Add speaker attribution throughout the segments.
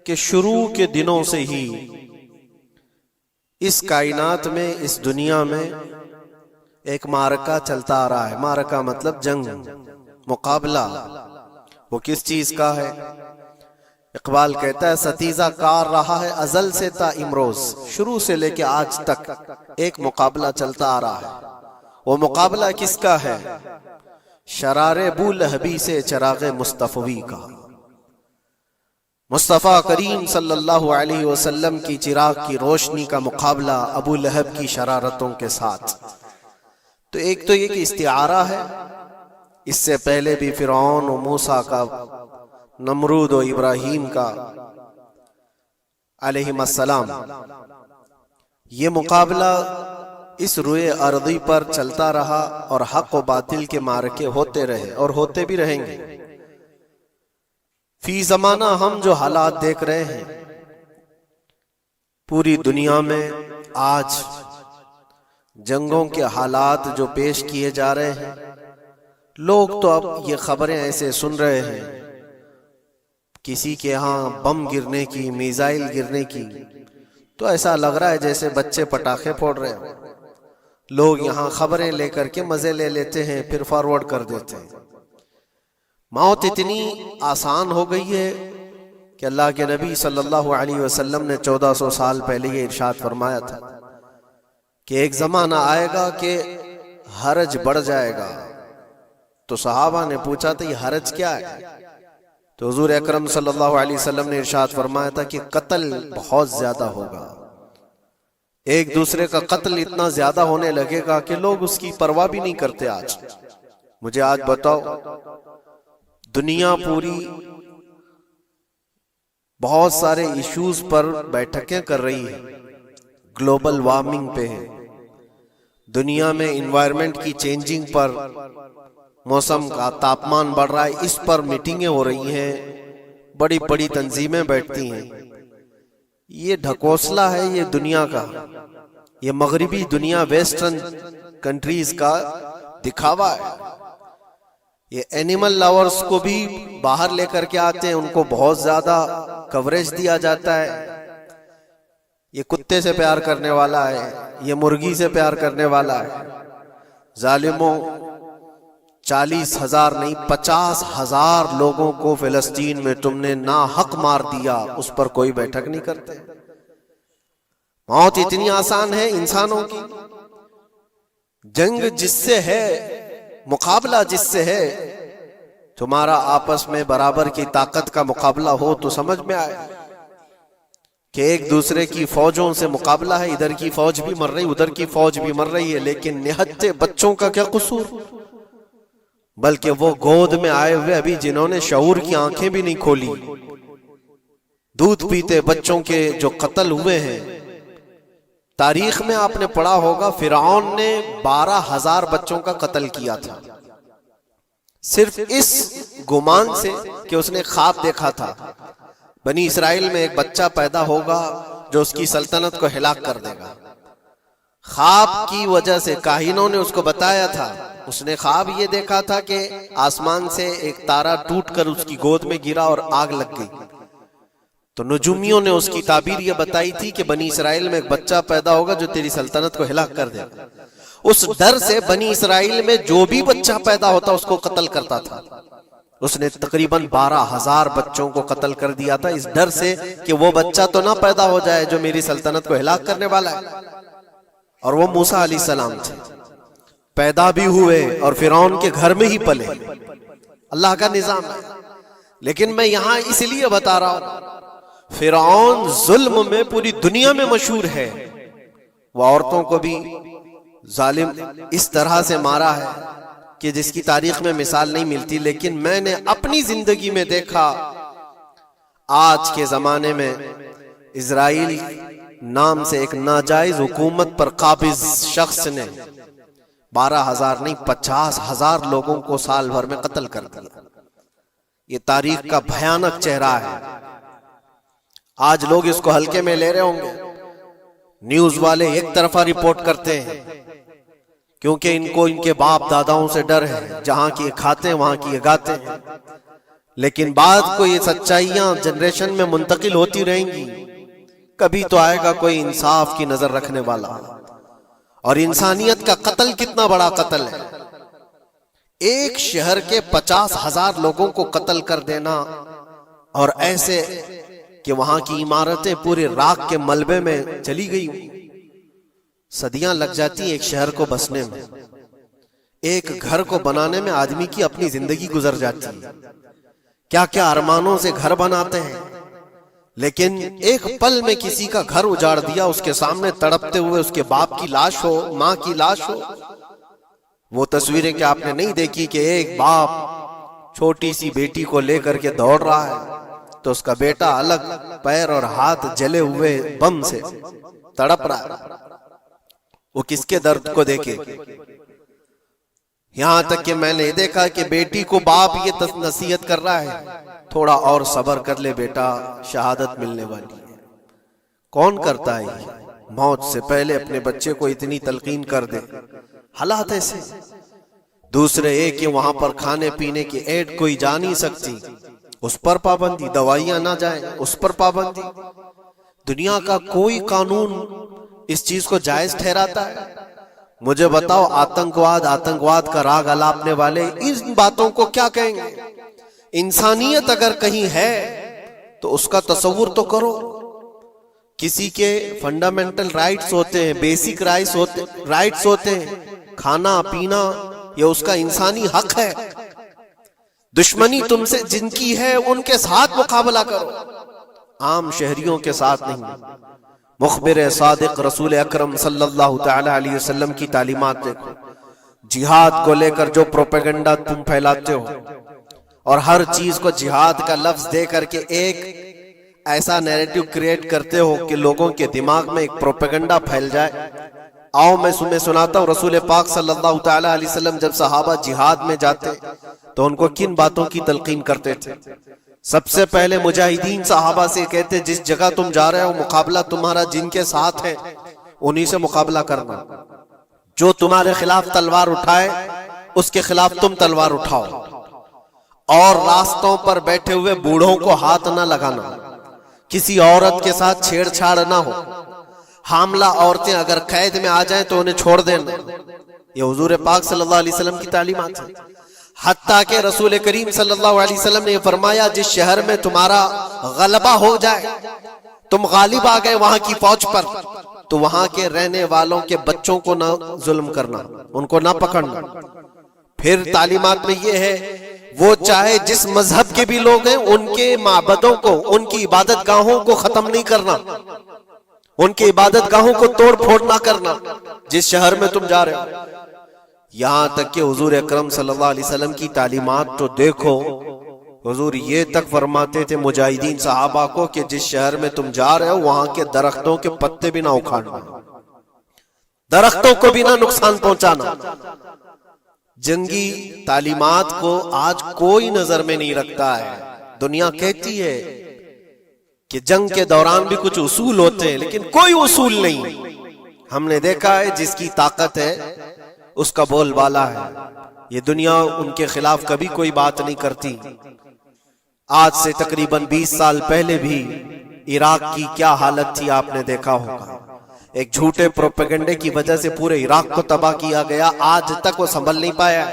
Speaker 1: کہ شروع کے دنوں سے ہی اس کائنات میں، اس دنیا میں ایک معرکہ چلتا آ رہا ہے۔ معرکہ مطلب جنگ، مقابلہ۔ وہ کس چیز کا ہے؟ اقبال کہتا ہے ستیزہ کار رہا ہے ازل سے تا امروز، شروع سے لے کے آج تک ایک مقابلہ چلتا آ رہا ہے۔ وہ مقابلہ کس کا ہے؟ شرار بو لہبی سے چراغ مصطفی کا۔ مصطفیٰ کریم صلی اللہ علیہ وسلم کی چراغ کی روشنی کا مقابلہ ابو لہب کی شرارتوں کے ساتھ۔ تو ایک تو یہ کہ استعارہ ہے، اس سے پہلے بھی فرعون و موسیٰ کا، نمرود و ابراہیم کا علیہم السلام، یہ مقابلہ اس روئے ارضی پر چلتا رہا اور حق و باطل کے معرکے ہوتے رہے اور ہوتے بھی رہیں گے۔ فی زمانہ ہم جو حالات دیکھ رہے ہیں پوری دنیا میں آج، جنگوں کے حالات جو پیش کیے جا رہے ہیں، لوگ تو اب یہ خبریں ایسے سن رہے ہیں، کسی کے ہاں بم گرنے کی، میزائل گرنے کی، تو ایسا لگ رہا ہے جیسے بچے پٹاخے پھوڑ رہے ہیں۔ لوگ یہاں خبریں لے کر کے مزے لے لیتے ہیں، پھر فارورڈ کر دیتے ہیں۔ موت اتنی آسان ہو گئی ہے کہ اللہ کے نبی صلی اللہ علیہ وسلم نے 1400 سال پہلے یہ ارشاد فرمایا تھا کہ ایک زمانہ آئے گا کہ حرج بڑھ جائے گا۔ تو صحابہ نے پوچھا تھا یہ حرج کیا ہے؟ تو حضور اکرم صلی اللہ علیہ وسلم نے ارشاد فرمایا تھا کہ قتل بہت زیادہ ہوگا، ایک دوسرے کا قتل اتنا زیادہ ہونے لگے گا کہ لوگ اس کی پرواہ بھی نہیں کرتے۔ آج مجھے آج بتاؤ، دنیا پوری بہت سارے ایشوز پر بیٹھکیں کر رہی ہے، گلوبل وارمنگ پہ ہے، دنیا میں انوائرمنٹ کی چینجنگ پر، موسم کا تاپمان بڑھ رہا ہے، اس پر میٹنگیں ہو رہی ہیں، بڑی بڑی تنظیمیں بیٹھتی ہیں۔ یہ ڈھکوسلا ہے یہ دنیا کا، یہ مغربی دنیا، ویسٹرن کنٹریز کا دکھاوا ہے۔ یہ اینیمل لاورز کو بھی باہر لے کر کے آتے ہیں، ان کو بہت زیادہ کوریج دیا جاتا ہے۔ یہ کتے سے پیار کرنے والا ہے، یہ مرغی سے پیار کرنے والا ہے۔ ظالموں، 40,000 نہیں 50,000 لوگوں کو فلسطین میں تم نے ناحق مار دیا، اس پر کوئی بیٹھک نہیں کرتے۔ موت اتنی آسان ہے انسانوں کی، جنگ جس سے ہے، مقابلہ جس سے ہے، تمہارا آپس میں برابر کی طاقت کا مقابلہ ہو تو سمجھ میں آئے کہ ایک دوسرے کی فوجوں سے مقابلہ ہے، ادھر کی فوج بھی مر رہی، ادھر کی فوج بھی مر رہی ہے، لیکن نہتے بچوں کا کیا قصور؟ بلکہ وہ گود میں آئے ہوئے ابھی جنہوں نے شعور کی آنکھیں بھی نہیں کھولی، دودھ پیتے بچوں کے جو قتل ہوئے ہیں۔ تاریخ میں آپ نے پڑھا ہوگا فرعون نے 12,000 بچوں کا قتل کیا تھا، صرف اس گمان سے کہ اس نے خواب دیکھا تھا بنی اسرائیل میں ایک بچہ پیدا ہوگا جو اس کی سلطنت کو ہلاک کر دے گا۔ خواب کی وجہ سے کاہنوں نے اس کو بتایا تھا، اس نے خواب یہ دیکھا تھا کہ آسمان سے ایک تارا ٹوٹ کر اس کی گود میں گرا اور آگ لگ گئی۔ تو نجومیوں نے اس کی تعبیر یہ بتائی تھی کہ بنی اسرائیل میں ایک بچہ پیدا ہوگا جو تیری سلطنت کو ہلاک کر دے گا۔ اس ڈر سے بنی اسرائیل میں جو بھی بچہ پیدا ہوتا اس کو قتل کرتا تھا۔ اس نے تقریباً 12,000 بچوں کو قتل کر دیا تھا، اس ڈر سے کہ وہ بچہ تو نہ پیدا ہو جائے جو میری سلطنت کو ہلاک کرنے والا ہے۔ اور وہ موسیٰ علیہ السلام تھے، پیدا بھی ہوئے اور فرعون کے گھر میں ہی پلے۔ اللہ کا نظام ہے۔ لیکن میں یہاں اس لیے بتا رہا ہوں، فرعون ظلم میں پوری دنیا میں مشہور ہے، وہ عورتوں کو بھی ظالم اس طرح سے مارا ہے کہ جس کی تاریخ میں مثال نہیں ملتی۔ لیکن میں نے اپنی زندگی میں دیکھا، آج کے زمانے میں اسرائیل نام سے ایک ناجائز حکومت پر قابض شخص نے 12,000 نہیں 50,000 لوگوں کو سال بھر میں قتل کر دیا۔ یہ تاریخ کا بھیانک چہرہ ہے۔ آج لوگ اس کو ہلکے میں لے رہے ہوں گے، نیوز والے ایک طرفہ رپورٹ کرتے ہیں کیونکہ ان کو ان کے باپ داداؤں سے ڈر ہے، جہاں کی یہ کھاتے ہیں وہاں کی یہ گاتے ہیں۔ لیکن بعد کو یہ سچائیاں جنریشن میں منتقل ہوتی رہیں گی. کبھی تو آئے گا کوئی انصاف کی نظر رکھنے والا. اور انسانیت کا قتل کتنا بڑا قتل ہے. ایک شہر کے 50,000 لوگوں کو قتل کر دینا، اور ایسے کہ وہاں کی عمارتیں پورے راکھ کے ملبے میں چلی گئی. صدیاں لگ جاتی ایک شہر کو بسنے میں، ایک گھر کو بنانے میں آدمی کی اپنی زندگی گزر جاتی ہے. کیا کیا ارمانوں سے گھر بناتے ہیں، لیکن ایک پل میں کسی کا گھر اجاڑ دیا. اس کے سامنے تڑپتے ہوئے اس کے باپ کی لاش ہو، ماں کی لاش ہو. وہ تصویریں کہ آپ نے نہیں دیکھی کہ ایک باپ چھوٹی سی بیٹی کو لے کر کے دوڑ رہا ہے تو اس کا بیٹا الگ پیر اور ہاتھ جلے ہوئے بم سے تڑپ رہا ہے. وہ کس کے درد کو دیکھے. یہاں تک کہ میں نے دیکھا کہ بیٹی کو باپ یہ نصیحت کر رہا ہے، تھوڑا اور صبر کر لے بیٹا، شہادت ملنے والی ہے. کون کرتا ہے یہ؟ موت سے پہلے اپنے بچے کو اتنی تلقین کر دے. حالات ایسے. دوسرے ایک کہ وہاں پر کھانے پینے کی ایڈ کوئی جا نہیں سکتی، اس پر پابندی. دوائیاں نہ جائیں، اس پر پابندی. دنیا کا کوئی قانون اس چیز کو جائز ٹھہراتا ہے؟ مجھے بتاؤ، آتنکواد کا راگ الاپنے والے ان باتوں کو کیا کہیں گے؟ انسانیت اگر کہیں ہے تو اس کا تصور تو کرو. کسی کے فنڈامنٹل رائٹس ہوتے ہیں، بیسک رائٹس ہوتے ہیں. کھانا پینا یہ اس کا انسانی حق ہے. دشمنی تم سے جن کی ہے ان کے ساتھ مقابلہ کرو، عام شہریوں کے ساتھ نہیں. مخبر صادق رسول اکرم صلی اللہ تعالی علیہ وسلم کی تعلیمات دیکھو. جہاد کو لے کر جو پروپیگنڈا تم پھیلاتے ہو اور ہر چیز کو جہاد کا لفظ دے کر کے ایک ایسا نیریٹو کریٹ کرتے ہو کہ لوگوں کے دماغ میں ایک پروپیگنڈا پھیل جائے. آؤ میں سناتا ہوں رسول پاک صلی اللہ تعالی علیہ وسلم جب صحابہ جہاد میں جاتے تو ان کو کن باتوں کی تلقین کرتے تھے. سب سے پہلے مجاہدین صحابہ سے کہتے جس جگہ تم جا رہے ہو مقابلہ تمہارا جن کے ساتھ ہے انہی سے مقابلہ کرنا. جو تمہارے خلاف تلوار اٹھائے اس کے خلاف تم تلوار اٹھاؤ. اور راستوں پر بیٹھے ہوئے بوڑھوں کو ہاتھ نہ لگانا. کسی عورت کے ساتھ چھیڑ چھاڑ نہ ہو. حاملہ عورتیں اگر قید میں آ جائیں تو انہیں چھوڑ دینا. یہ حضور پاک صلی اللہ علیہ وسلم کی تعلیمات ہیں. حتیٰ کہ رسول کریم صلی اللہ علیہ وسلم نے فرمایا جس شہر میں تمہارا غلبہ ہو جائے، تم غالب آ گئے وہاں کی فوج پر، تو وہاں کے رہنے والوں کے بچوں کو نہ ظلم کرنا، ان کو نہ پکڑنا. پھر تعلیمات میں یہ ہے وہ چاہے جس مذہب کے بھی لوگ ہیں ان کے معبدوں کو، ان کی عبادت گاہوں کو ختم نہیں کرنا، ان کی عبادت گاہوں کو توڑ پھوڑ نہ کرنا جس شہر میں تم جا رہے ہو. یہاں تک کہ حضور اکرم صلی اللہ علیہ وسلم کی تعلیمات تو دیکھو. حضور یہ تک فرماتے تھے مجاہدین صحابہ کو کہ جس شہر میں تم جا رہے ہو وہاں کے درختوں کے پتے بھی نہ اکھاڑنا، درختوں کو بھی نہ نقصان پہنچانا. جنگی تعلیمات کو آج کوئی نظر میں نہیں رکھتا ہے. دنیا کہتی ہے کہ جنگ کے دوران بھی کچھ اصول ہوتے ہیں، لیکن کوئی اصول نہیں. ہم نے دیکھا ہے جس کی طاقت ہے اس کا بول بالا ہے. یہ دنیا ان کے خلاف کبھی کوئی بات نہیں کرتی. آج سے تقریباً 20 سال پہلے بھی عراق کی کیا حالت تھی آپ نے دیکھا ہوگا. ایک جھوٹے پروپیگنڈے کی وجہ سے پورے عراق کو تباہ کیا گیا. آج تک وہ سنبھل نہیں پایا.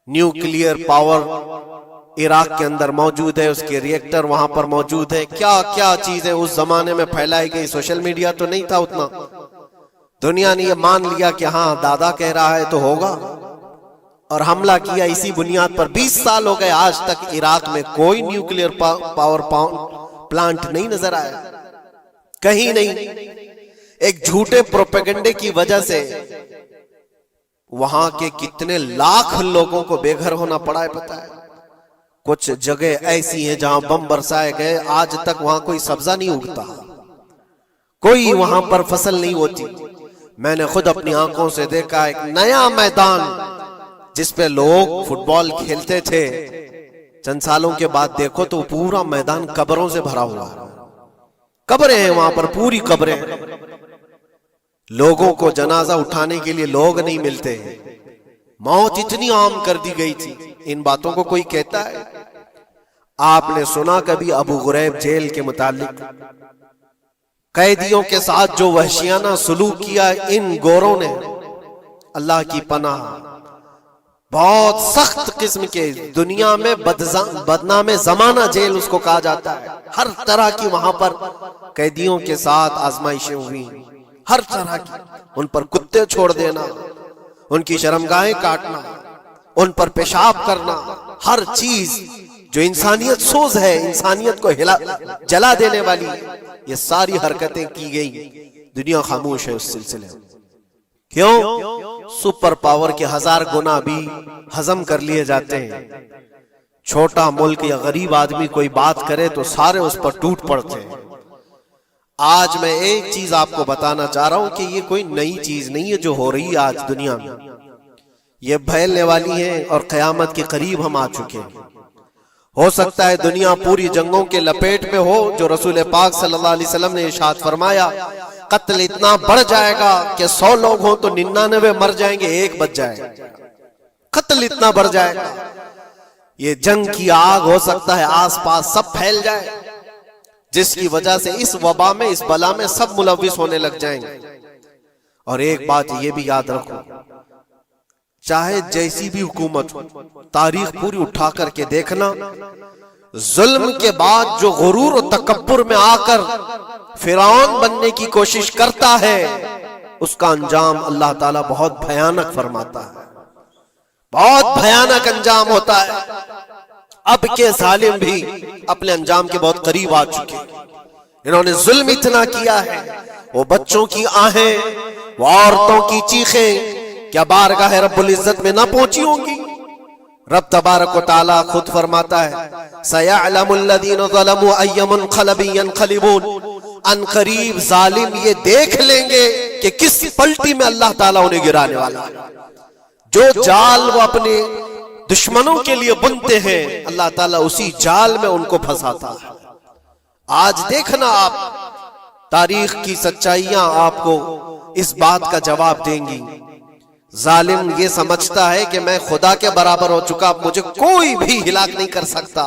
Speaker 1: نیوکلیئر پاور عراق کے اندر موجود ہے، اس کے ری ایکٹر وہاں پر موجود ہے. کیا کیا چیزیں اس زمانے میں پھیلائی گئی. سوشل میڈیا تو نہیں تھا اتنا. دنیا نے یہ مان لیا کہ ہاں دادا کہہ رہا ہے تو ہوگا، اور حملہ کیا اسی بنیاد پر. 20 سال ہو گئے آج تک عراق میں کوئی نیوکلیئر پاور پلانٹ نہیں نظر آیا، کہیں نہیں. ایک جھوٹے پروپیگنڈے کی وجہ سے وہاں کے کتنے لاکھ لوگوں کو بے گھر ہونا پڑا ہے پتہ ہے. کچھ جگہ ایسی ہیں جہاں بم برسائے گئے آج تک وہاں کوئی سبزہ نہیں اگتا، کوئی وہاں پر فصل نہیں ہوتی. میں نے خود اپنی آنکھوں سے دیکھا ایک نیا میدان جس پہ لوگ فٹ بال کھیلتے تھے، چند سالوں کے بعد دیکھو تو پورا میدان قبروں سے بھرا ہوا ہے. قبریں ہیں وہاں پر، پوری قبریں. لوگوں کو جنازہ اٹھانے کے لیے لوگ نہیں ملتے. موت اتنی عام کر دی گئی تھی. ان باتوں کو کوئی کہتا ہے؟ آپ نے سنا کبھی ابو غریب جیل کے متعلق؟ قیدیوں کے ساتھ جو وحشیانہ سلوک کیا ان گوروں نے، اللہ کی پناہ، بہت سخت قسم کے، دنیا میں بدنام زمانہ جیل اس کو کہا جاتا ہے۔ ہر طرح کی وہاں پر قیدیوں کے ساتھ آزمائشیں ہوئی، ہر طرح کی، ان پر کتے چھوڑ دینا، ان کی شرمگاہیں کاٹنا، ان پر پیشاب کرنا، ہر چیز جو انسانیت سوز ہے، انسانیت کو جلا دینے والی، یہ ساری حرکتیں کی گئی۔ دنیا خاموش ہے اس سلسلے میں۔ کیوں؟ سپر پاور کے 1000 گنا بھی ہضم کر لیے جاتے ہیں۔ چھوٹا ملک یا غریب آدمی کوئی بات کرے تو سارے اس پر ٹوٹ پڑتے ہیں۔ آج میں ایک چیز آپ کو بتانا چاہ رہا ہوں کہ یہ کوئی نئی چیز نہیں ہے جو ہو رہی ہے آج دنیا میں، یہ پھیلنے والی ہے اور قیامت کے قریب ہم آ چکے ہیں۔ ہو سکتا ہے دنیا پوری جنگوں کے لپیٹ میں ہو، جو رسول پاک صلی اللہ علیہ وسلم نے ارشاد فرمایا قتل اتنا بڑھ جائے گا کہ 100 لوگ ہوں تو 99 مر جائیں گے، ایک بچ جائے گا۔ قتل اتنا بڑھ جائے گا، یہ جنگ کی آگ ہو سکتا ہے آس پاس سب پھیل جائے، جس کی وجہ سے اس وبا میں، اس بلا میں سب ملوث ہونے لگ جائیں گے۔ اور ایک بات یہ بھی یاد رکھو، چاہے جیسی بھی حکومت ہو، تاریخ پوری اٹھا کر کے دیکھنا، ظلم کے بعد جو غرور و تکبر میں آ کر فرعون بننے کی کوشش کرتا ہے، اس کا انجام اللہ تعالیٰ بہت بھیانک فرماتا ہے، بہت بھیانک انجام ہوتا ہے۔ اب کے ظالم بھی اپنے انجام کے بہت قریب آ چکے، انہوں نے ظلم اتنا کیا ہے، وہ بچوں کی آہیں، وہ عورتوں کی چیخیں کیا بارگاہ رب العزت میں نہ پہنچی ہوں گی؟ رب تبارک و تعالیٰ خود فرماتا ہے سَيَعْلَمُ الَّذِينَ ظَلَمُوا أَيَّ مُنْقَلَبٍ يَنْقَلِبُونَ، ان قریب ظالم یہ دیکھ لیں گے کہ کس پلٹی میں اللہ تعالیٰ انہیں گرانے والا ہے۔ جو جال وہ اپنے دشمنوں کے لیے بنتے ہیں، اللہ تعالیٰ اسی جال میں ان کو پھنساتا ہے۔ آج دیکھنا آپ، تاریخ کی سچائیاں آپ کو اس بات کا جواب دیں گی۔ ظالم یہ سمجھتا ہے کہ میں خدا کے برابر ہو چکا، مجھے کوئی بھی ہلاک نہیں کر سکتا۔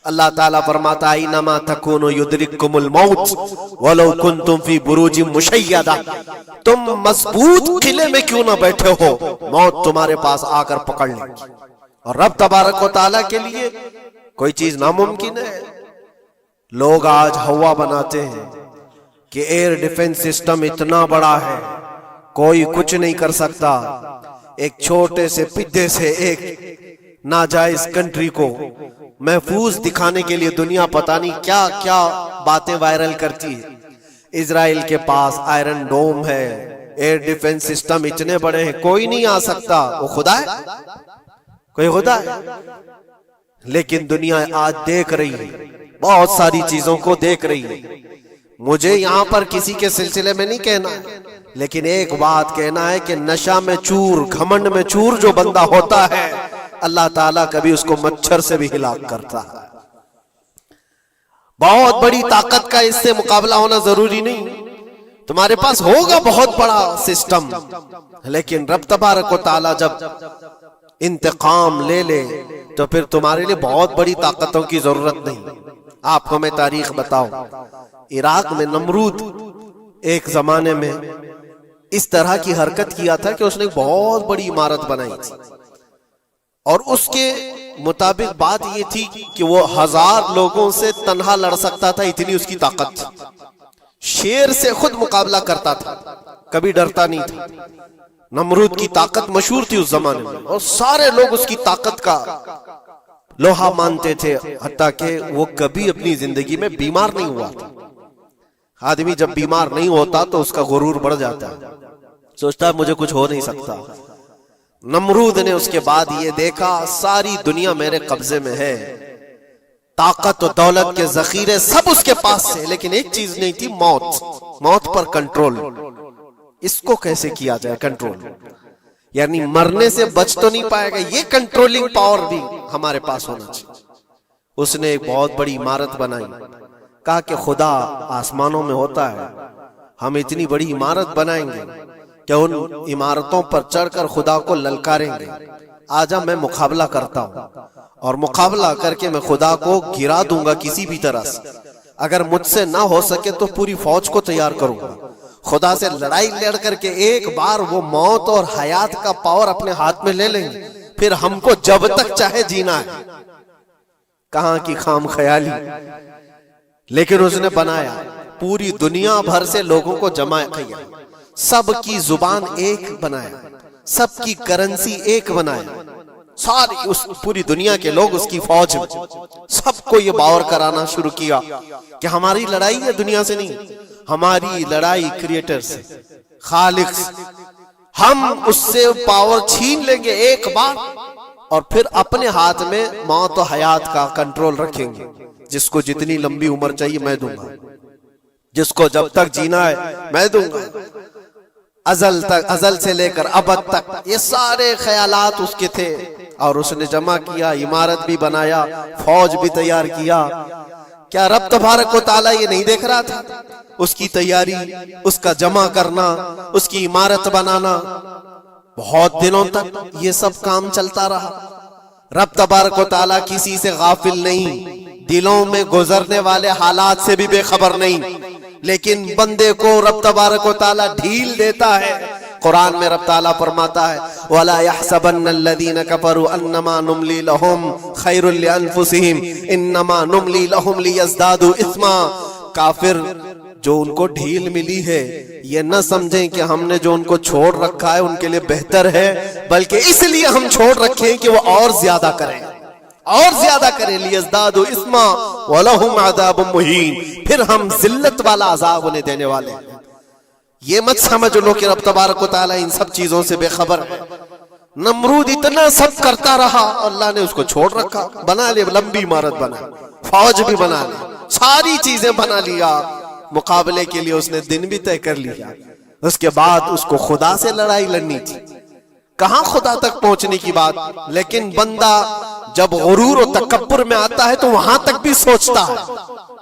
Speaker 1: اللہ تعالیٰ فرماتا ہے انما تکونوا یدرککم الموت ولو کنتم فی بروج مشیدہ، تم مضبوط قلعے میں کیوں نہ بیٹھے ہو، موت تمہارے پاس آ کر پکڑ لے گی۔ اور رب تبارک و تعالیٰ کے لیے کوئی چیز ناممکن ہے۔ لوگ آج ہوا بناتے ہیں کہ ایئر ڈیفنس سسٹم اتنا بڑا ہے کوئی کچھ نہیں کر سکتا، ایک چھوٹے سے پدے سے ایک ناجائز کنٹری کو محفوظ دکھانے کے لیے دنیا پتہ نہیں کیا کیا باتیں وائرل کرتی ہے۔ اسرائیل کے پاس آئرن ڈوم ہے، ایئر ڈیفنس سسٹم اتنے بڑے ہیں، کوئی نہیں آ سکتا۔ وہ خدا ہے؟ کوئی خدا ہے؟ لیکن دنیا آج دیکھ رہی ہے، بہت ساری چیزوں کو دیکھ رہی ہے۔ مجھے یہاں پر کسی کے سلسلے میں نہیں کہنا ہے، لیکن ایک بات کہنا ہے کہ نشہ میں چور، گھمنڈ میں چور جو بندہ ہوتا ہے، اللہ تعالیٰ کبھی اس کو مچھر سے بھی ہلاک کرتا ہے۔ بہت بڑی طاقت کا اس سے مقابلہ ہونا ضروری نہیں، تمہارے پاس ہوگا بہت بڑا سسٹم، لیکن رب تبارک و تعالیٰ جب انتقام لے لے تو پھر تمہارے لیے بہت بڑی طاقتوں کی ضرورت نہیں۔ آپ کو میں تاریخ بتاؤں، عراق میں نمرود ایک زمانے میں اس طرح کی حرکت کیا تھا کہ اس نے بہت بڑی عمارت بنائی تھی، اور اس کے مطابق بات یہ تھی کہ وہ 1000 لوگوں سے تنہا لڑ سکتا تھا، اتنی اس کی طاقت تھی۔ شیر سے خود مقابلہ کرتا تھا، کبھی ڈرتا نہیں تھا۔ نمرود کی طاقت مشہور تھی اس زمانے میں، اور سارے لوگ اس کی طاقت کا لوہا مانتے تھے، حتیٰ کہ وہ کبھی اپنی زندگی میں بیمار نہیں ہوا تھا۔ آدمی جب بیمار نہیں ہوتا تو اس کا غرور بڑھ جاتا ہے، سوچتا ہے مجھے کچھ ہو نہیں سکتا۔ نمرود نے اس کے بعد یہ دیکھا ساری دنیا میرے قبضے میں ہے، طاقت و دولت کے ذخیرے سب اس کے پاس سے، لیکن ایک چیز نہیں تھی، موت پر کنٹرول۔ اس کو کیسے کیا جائے کنٹرول؟ یعنی مرنے سے بچ تو نہیں پائے گا، یہ کنٹرولنگ پاور بھی ہمارے پاس ہونا چاہیے۔ اس نے ایک بہت بڑی عمارت بنائی، کہا کہ خدا آسمانوں میں ہوتا ہے، ہم اتنی بڑی عمارت بنائیں گے کہ ان عمارتوں پر چڑھ کر خدا کو للکاریں گے، آجا میں مقابلہ کرتا ہوں اور مقابلہ کر کے میں خدا کو گرا دوں گا کسی بھی طرح سے. اگر مجھ سے نہ ہو سکے تو پوری فوج کو تیار کروں گا. خدا سے لڑائی لڑ کر کے ایک بار وہ موت اور حیات کا پاور اپنے ہاتھ میں لے لیں گے, پھر ہم کو جب تک چاہے جینا ہے. کہاں کی خام خیالی. لیکن اس نے بنایا, پوری دنیا بھر سے لوگوں کو جمع کیا, سب کی زبان ایک بنایا, سب کی کرنسی ایک بنایا, ساری اس پوری دنیا کے لوگ اس کی فوج میں. سب کو یہ باور کرانا شروع کیا کہ ہماری لڑائی ہے دنیا سے نہیں, ہماری لڑائی کریٹر سے, خالق سے. ہم اس سے پاور چھین لیں گے ایک بار اور پھر اپنے ہاتھ میں موت و حیات کا کنٹرول رکھیں گے. جس کو جتنی لمبی عمر چاہیے میں دوں گا, جس کو جب تک جینا ہے میں دوں گا. ازل تک, ازل سے لے کر ابد تک یہ سارے خیالات اس کے تھے. اور اس نے جمع کیا, عمارت بھی بنایا, فوج بھی تیار کیا. کیا رب تبارک و تعالیٰ یہ نہیں دیکھ رہا تھا اس کی تیاری, اس کا جمع کرنا, اس کی عمارت بنانا؟ بہت دنوں تک یہ سب کام چلتا رہا. رب تبارک و تعالیٰ کسی سے غافل نہیں, دلوں میں گزرنے والے حالات سے بھی بے خبر نہیں. لیکن بندے کو رب تبارک و تعالیٰ ڈھیل دیتا ہے. قرآن میں رب تعالیٰ فرماتا ہے وَلَا يَحْسَبَنَّ الَّذِينَ كَفَرُوا أَنَّمَا نُمْلِي لَهُمْ خَيْرٌ لِأَنفُسِهِمْ إِنَّمَا نُمْلِي لَهُمْ لِيَزْدَادُوا إِثْمًا. کافر جو ان کو ڈھیل ملی ہے یہ نہ سمجھیں کہ ہم نے جو ان کو چھوڑ رکھا ہے ان کے لیے بہتر ہے, بلکہ اس لیے ہم چھوڑ رکھیں کہ وہ اور زیادہ کریں, اور زیادہ کریں. لِيَزْدَادُوا إِثْمًا وَلَهُمْ عَذَابٌ مُّهِينٌ. پھر ہم ذلت والا عذاب انہیں دینے والے ہیں. یہ مت سمجھ لو کہ رب تبارک و تعالیٰ ان سب چیزوں سے بے خبر ہے. نمرود اتنا سب کرتا رہا, اللہ نے اس کو چھوڑ رکھا. بنا لے, لمبی عمارت بنا, فوج بھی بنا لی, ساری چیزیں بنا لیا. مقابلے کے لیے اس نے دن بھی طے کر لیا. اس کے بعد اس کو خدا سے لڑائی لڑنی تھی. کہاں خدا تک پہنچنے کی بات. لیکن بندہ جب غرور و تکبر میں آتا ہے تو وہاں تک بھی سوچتا ہے.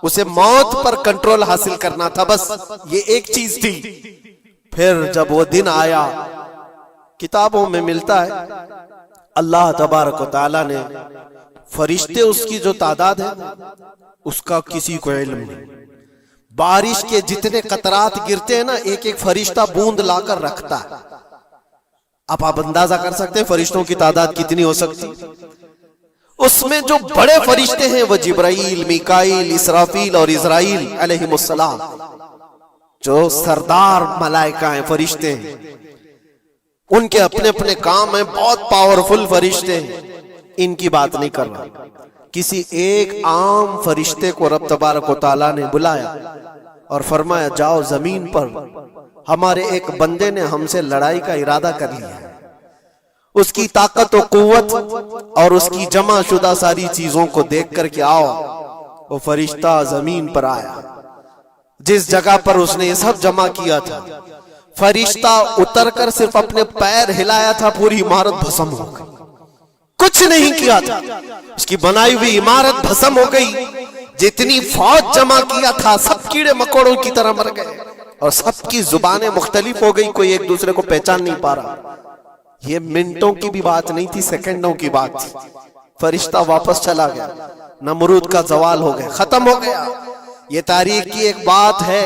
Speaker 1: اسے موت پر کنٹرول حاصل کرنا تھا, بس یہ ایک چیز تھی. پھر جب وہ دن آیا, کتابوں میں ملتا ہے اللہ تبارک و تعالیٰ نے فرشتے, اس کی جو تعداد ہے اس کا کسی کو علم نہیں. بارش کے جتنے قطرات گرتے ہیں نا, ایک ایک فرشتہ بوند لا کر رکھتا ہے. اب آپ اندازہ کر سکتے ہیں فرشتوں کی تعداد کتنی ہو سکتی. اس میں جو بڑے فرشتے ہیں وہ جبرائیل, میکائیل, اسرافیل اور اسرائیل علیہم السلام, جو سردار ملائکہ ہیں, فرشتے ہیں. ان کے اپنے اپنے کام ہیں, بہت پاورفل فرشتے ہیں. ان کی بات نہیں کر رہا. کسی ایک عام فرشتے کو رب تبارک و تعالیٰ نے بلایا اور فرمایا جاؤ زمین پر, ہمارے ایک بندے نے ہم سے لڑائی کا ارادہ کر لیا ہے. اس کی طاقت و قوت اور اس کی جمع شدہ ساری چیزوں کو دیکھ کر کے آؤ. وہ فرشتہ زمین پر آیا. جس جگہ پر اس نے یہ سب جمع کیا تھا, فرشتہ اتر کر صرف اپنے پیر ہلایا تھا, پوری عمارت بھسم ہو گئی. کچھ نہیں کیا تھا, اس کی بنائی ہوئی عمارت بھسم ہو گئی. جتنی فوج جمع کیا تھا سب کیڑے مکوڑوں کی طرح مر گئے, اور سب کی زبانیں مختلف ہو گئی, کوئی ایک دوسرے کو پہچان نہیں پا رہا. یہ منٹوں کی بھی بات نہیں تھی, سیکنڈوں کی بات تھی. فرشتہ واپس چلا گیا, نمرود کا زوال ہو گیا, ختم ہو گیا. یہ تاریخ کی ایک بات ہے